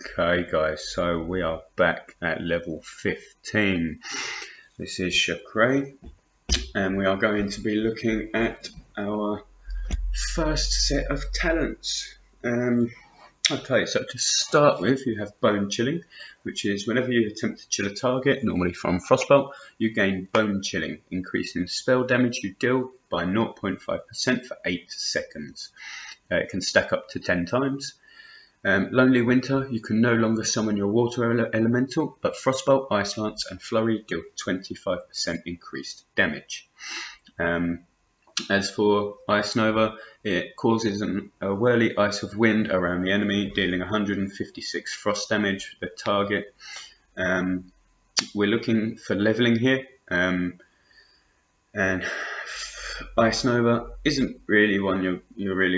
Okay guys, so we are back at level 15. This is Shákrai, and we are going to be looking at our first set of talents. Okay, so to start with, you have bone chilling, which is whenever you attempt to chill a target, normally from frostbolt, you gain bone chilling, increasing spell damage you deal by 0.5% for 8 seconds. It can stack up to 10 times. Lonely Winter, you can no longer summon your water elemental, but Frostbolt, Ice Lance and Flurry deal 25% increased damage. As for Ice Nova, it causes a whirly ice of wind around the enemy, dealing 156 frost damage to the target. We're looking for leveling here, and Ice Nova isn't really one you're going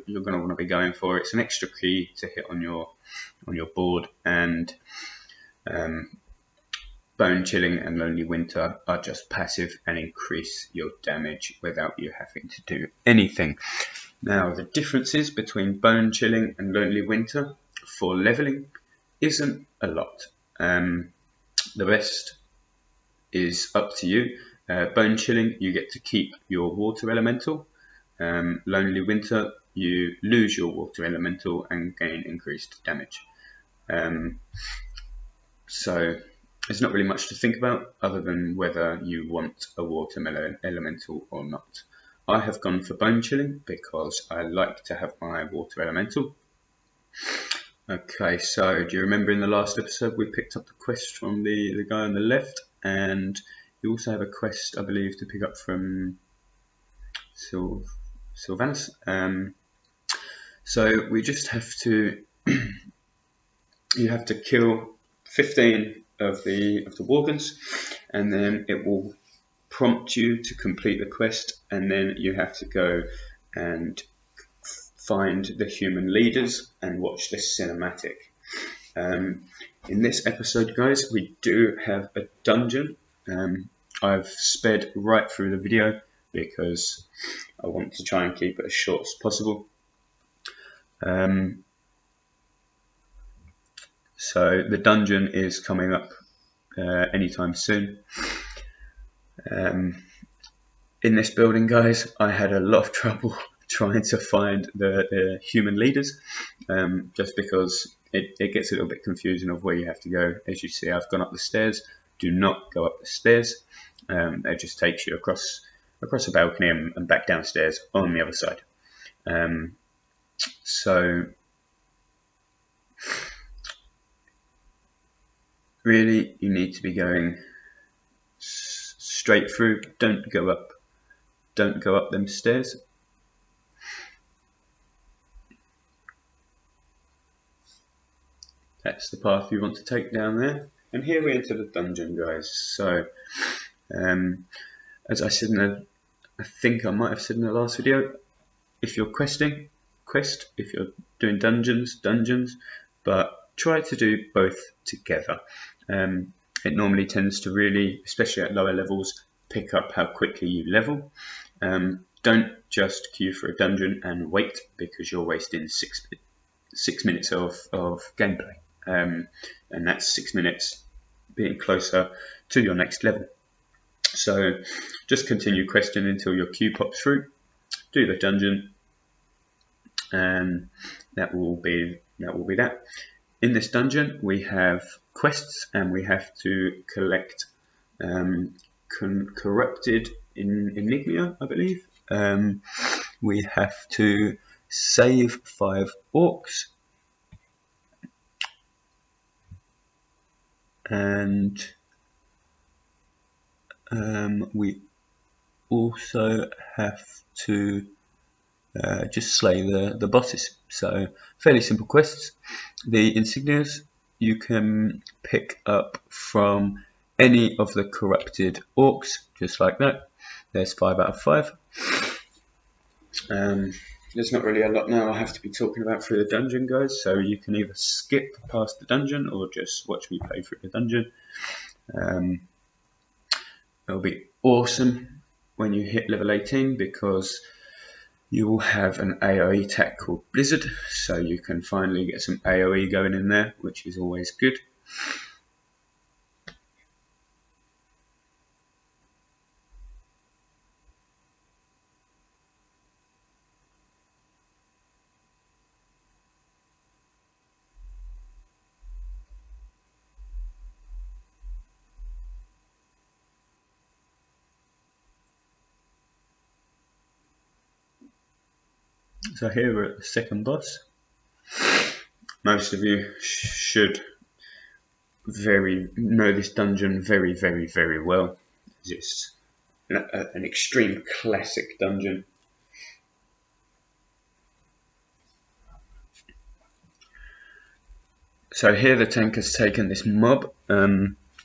to want to be going for. It's an extra key to hit on your board, and Bone Chilling and Lonely Winter are just passive and increase your damage without you having to do anything. Now, the differences between Bone Chilling and Lonely Winter for leveling isn't a lot. The rest is up to you. Bone Chilling, you get to keep your water elemental. Lonely Winter, you lose your water elemental and gain increased damage. So there's not really much to think about other than whether you want a water elemental or not. I have gone for Bone Chilling because I like to have my water elemental. Okay, so do you remember in the last episode we picked up the quest from the guy on the left, and you also have a quest, I believe, to pick up from Sylvanus. So we just have to you have to kill 15 of the Worgens, and then it will prompt you to complete the quest, and then you have to go and find the human leaders and watch this cinematic. In this episode, guys, we do have a dungeon. I've sped right through the video because I want to try and keep it as short as possible. So the dungeon is coming up anytime soon. In this building, guys, I had a lot of trouble trying to find the human leaders, just because it gets a little bit confusing of where you have to go. As you see, I've gone up the stairs. Do not go up the stairs. It just takes you across a balcony and back downstairs on the other side. So really, you need to be going straight through. Don't go up them stairs. That's the path you want to take down there. And here we enter the dungeon, guys. So, as I said I think I might have said in the last video, if you're questing, quest. If you're doing dungeons, but try to do both together. It normally tends to really, especially at lower levels, pick up how quickly you level. Don't just queue for a dungeon and wait, because you're wasting 6 minutes of gameplay. And that's 6 minutes being closer to your next level. So just continue questing until your queue pops through, do the dungeon, and that will be that. In this dungeon we have quests, and we have to collect corrupted insignia, I believe. We have to save 5 orcs, and we also have to just slay the bosses. So fairly simple quests. The insignias you can pick up from any of the corrupted orcs, just like that. There's 5 out of 5. There's not really a lot now I have to be talking about through the dungeon, guys, so you can either skip past the dungeon or just watch me play through the dungeon. It'll be awesome when you hit level 18, because you will have an AoE attack called Blizzard, so you can finally get some AoE going in there, which is always good. So here we're at the second boss. Most of you should know this dungeon very well. It's an extreme classic dungeon. So here the tank has taken this mob,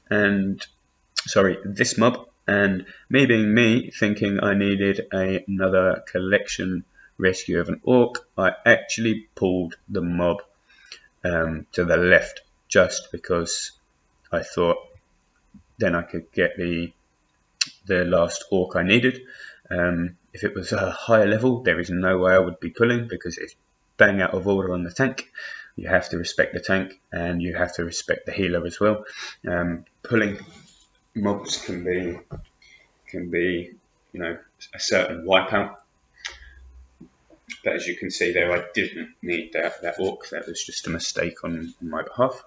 this mob, and me being me, thinking I needed another collection rescue of an orc, I actually pulled the mob to the left, just because I thought then I could get the last orc I needed. If it was a higher level, there is no way I would be pulling, because it's bang out of order on the tank. You have to respect the tank, and you have to respect the healer as well. Pulling mobs can be, a certain wipeout. But as you can see there, I didn't need that orc. That was just a mistake on my behalf.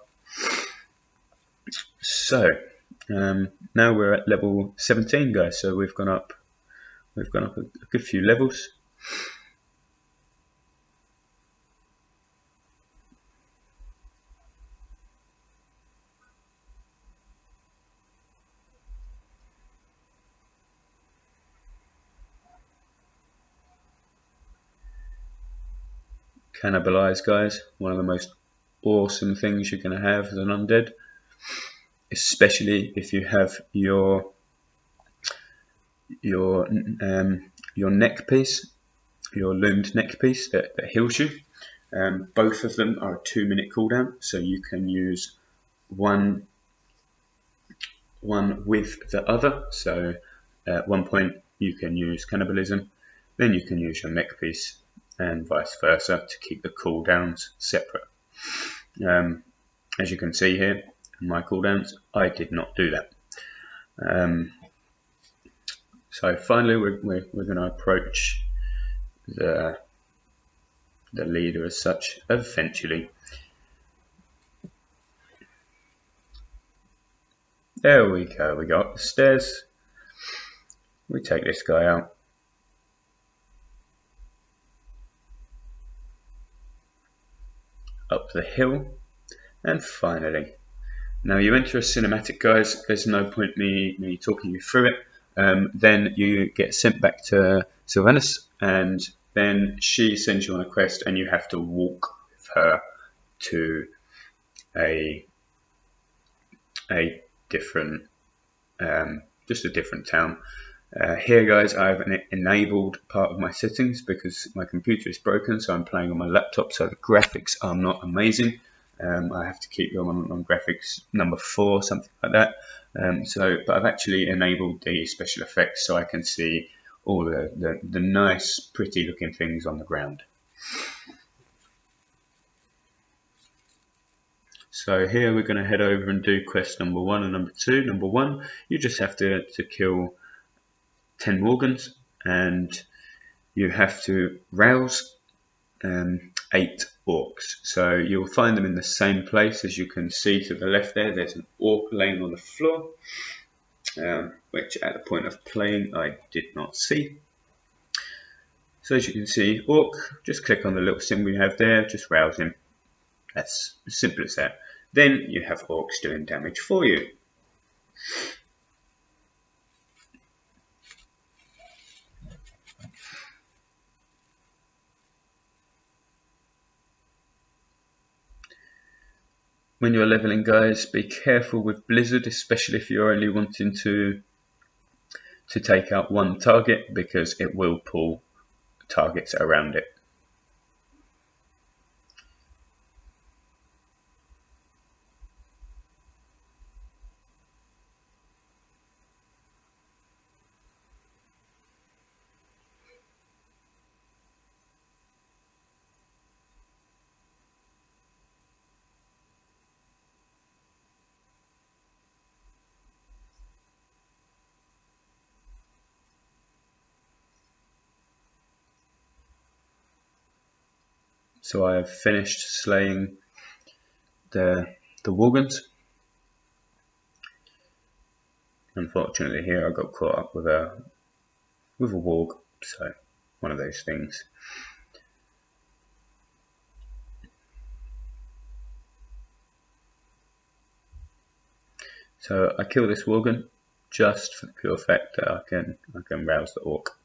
So now we're at level 17, guys. So we've gone up a good few levels. Cannibalize, guys. One of the most awesome things you're going to have as an undead, especially if you have your neck piece, your loomed neck piece that heals you. Both of them are a 2-minute cooldown, so you can use one with the other. So at one point you can use cannibalism, then you can use your neck piece, and vice versa, to keep the cooldowns separate. As you can see here, in my cooldowns, I did not do that. So finally, we're going to approach the leader as such eventually. There we go. We got the stairs. We take this guy out. Up the hill, and finally, now you enter a cinematic, guys. There's no point me talking you through it. Then you get sent back to Sylvanas, and then she sends you on a quest, and you have to walk with her to a different, just a different town. Here, guys, I've enabled part of my settings because my computer is broken, so I'm playing on my laptop, so the graphics are not amazing. I have to keep them on graphics number 4, something like that. But I've actually enabled the special effects so I can see all the nice, pretty looking things on the ground. So here we're going to head over and do quest number 1 and number 2. Number 1, you just have to kill 10 Morgans, and you have to rouse 8 orcs. So you'll find them in the same place. As you can see to the left there's an orc laying on the floor, which at the point of playing I did not see. So as you can see, orc, just click on the little symbol you have there, just rouse him. That's as simple as that. Then you have orcs doing damage for you. When you're leveling, guys, be careful with Blizzard, especially if you're only wanting to take out one target, because it will pull targets around it. So I have finished slaying the Worgans. Unfortunately here I got caught up with a warg, so one of those things. So I kill this Worgan just for the pure fact that I can rouse the orc.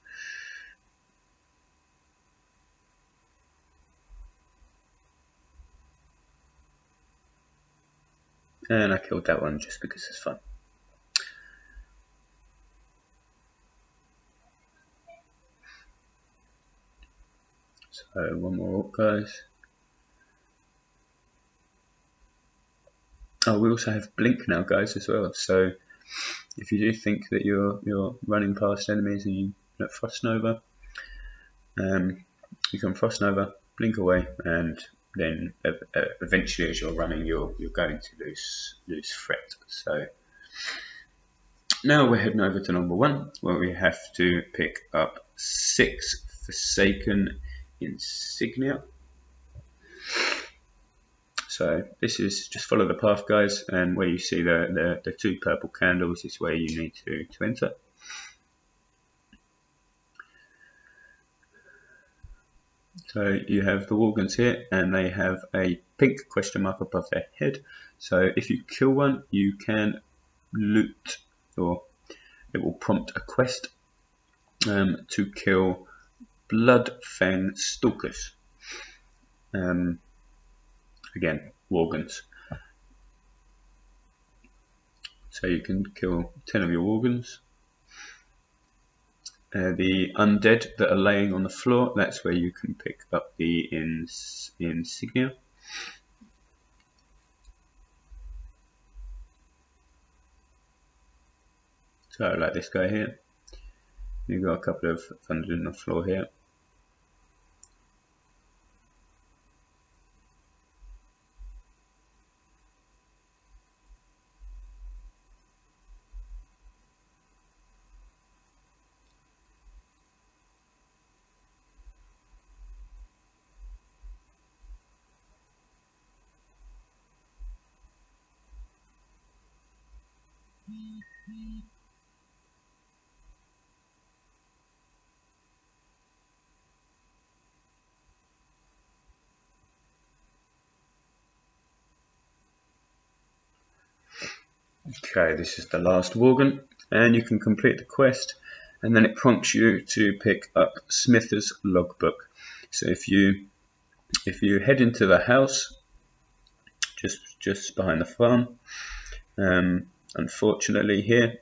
And I killed that one just because it's fun. So one more orc, guys. Oh, we also have blink now, guys, as well. So if you do think that you're running past enemies and you get Frost Nova, you can Frost Nova, blink away, and then eventually, as you're running, you're going to lose threat. So now we're heading over to number 1, where we have to pick up 6 Forsaken Insignia. So this is just follow the path, guys, and where you see the 2 purple candles is where you need to enter. So you have the Worgans here, and they have a pink question mark above their head. So if you kill one, you can loot, or it will prompt a quest to kill Bloodfang Stalkers. Again, Worgans. So you can kill 10 of your Worgans. The undead that are laying on the floor, that's where you can pick up the insignia. So like this guy here, you've got a couple of undead on the floor here. Okay, this is the last Worgan, and you can complete the quest, and then it prompts you to pick up Smither's logbook. So if you head into the house just behind the farm, unfortunately here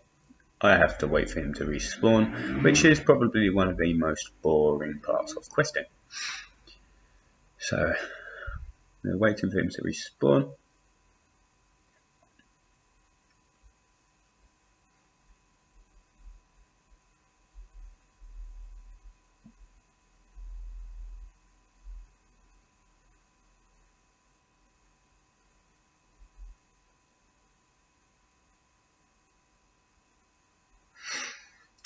I have to wait for him to respawn, which is probably one of the most boring parts of questing. So we're waiting for him to respawn.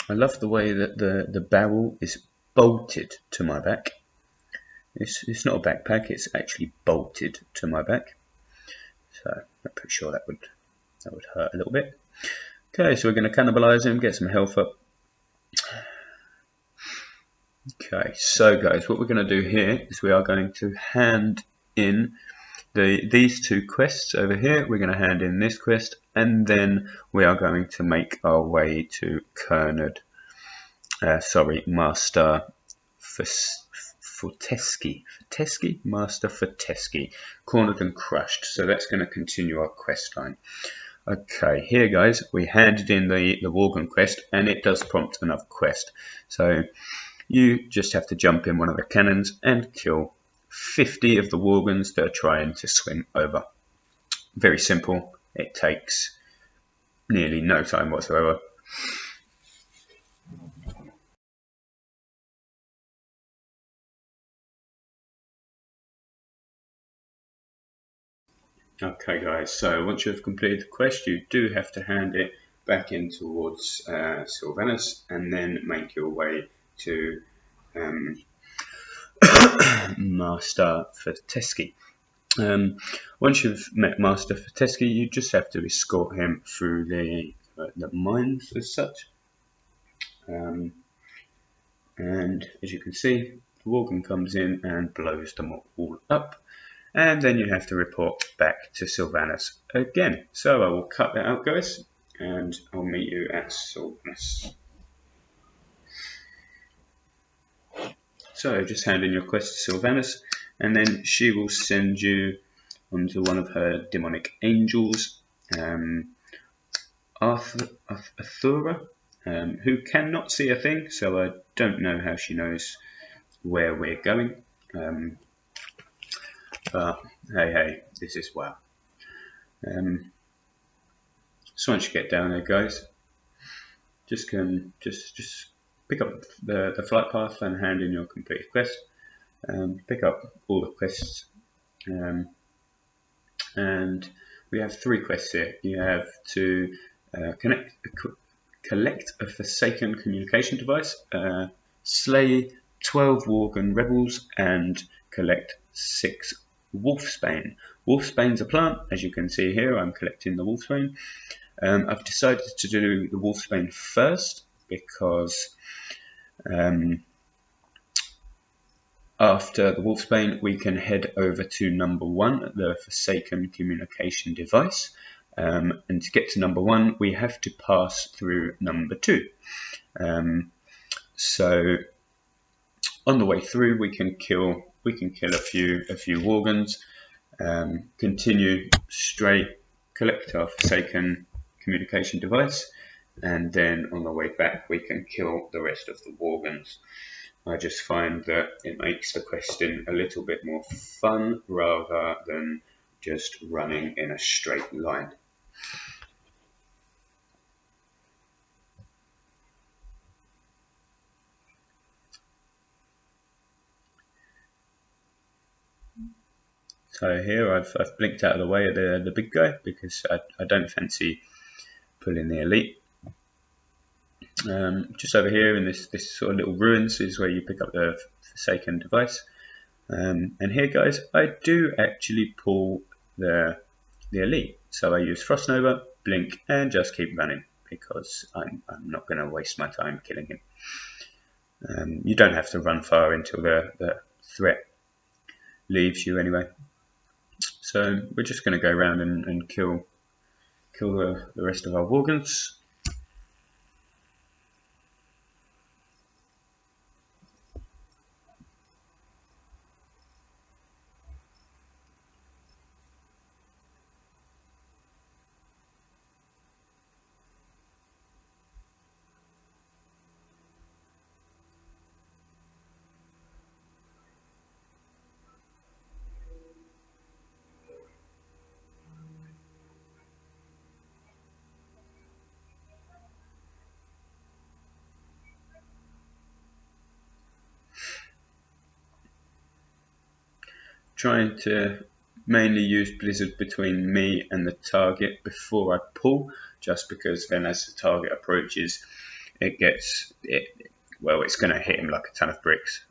I love the way that the barrel is bolted to my back. It's not a backpack, it's actually bolted to my back. So I'm pretty sure that would hurt a little bit. Okay, so we're going to cannibalize him, get some health up. Okay, so guys, what we're going to do here is we are going to hand in these 2 quests over here. We're going to hand in this quest, and then we are going to make our way to Master Fortesky, Master Fortesky, cornered and crushed. So that's going to continue our quest line. Okay, here guys, we handed in the Worgan quest, and it does prompt another quest. So you just have to jump in one of the cannons and kill 50 of the Worgans that are trying to swim over. Very simple. It takes nearly no time whatsoever. Okay guys, so once you've completed the quest, you do have to hand it back in towards Sylvanus, and then make your way to Master Fortescue. Once you've met Master Fortescue, you just have to escort him through the mines as such. And as you can see, the Worgen comes in and blows them all up. And then you have to report back to Sylvanus again. So I will cut that out, guys, and I'll meet you at Sylvanus. So just hand in your quest to Sylvanus, and then she will send you onto one of her demonic angels, Arthura, who cannot see a thing, so I don't know how she knows where we're going. But hey, this is WoW. So once you get down there, guys, just pick up the flight path and hand in your completed quest. Pick up all the quests, and we have 3 quests here. You have to collect a Forsaken communication device, slay 12 Worgen rebels, and collect 6 wolfsbane. Wolfsbane's a plant, as you can see here. I'm collecting the wolfsbane. I've decided to do the wolfsbane first because after the wolfsbane we can head over to number 1, the Forsaken communication device. And to get to number 1 we have to pass through number 2. So on the way through we can kill a few Worgens, continue straight, collect our Forsaken communication device, and then on the way back we can kill the rest of the Worgens. I just find that it makes the questing a little bit more fun rather than just running in a straight line. So here I've blinked out of the way of the big guy because I don't fancy pulling the elite. Just over here in this sort of little ruins is where you pick up the Forsaken device. And here, guys, I do actually pull the elite. So I use Frost Nova, blink, and just keep running because I'm not going to waste my time killing him. You don't have to run far until the threat leaves you anyway. So we're just going to go around and kill the rest of our Worgens. Trying to mainly use Blizzard between me and the target before I pull, just because then as the target approaches it's going to hit him like a ton of bricks.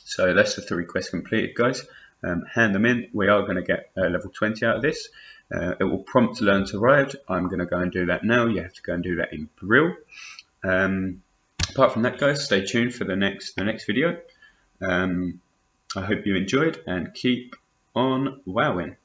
So that's the 3 quests completed, guys. Hand them in. We are going to get level 20 out of this. It will prompt learn to ride. I'm going to go and do that now. You have to go and do that in Brill. Apart from that, guys, stay tuned for the next video. I hope you enjoyed and keep on wowing.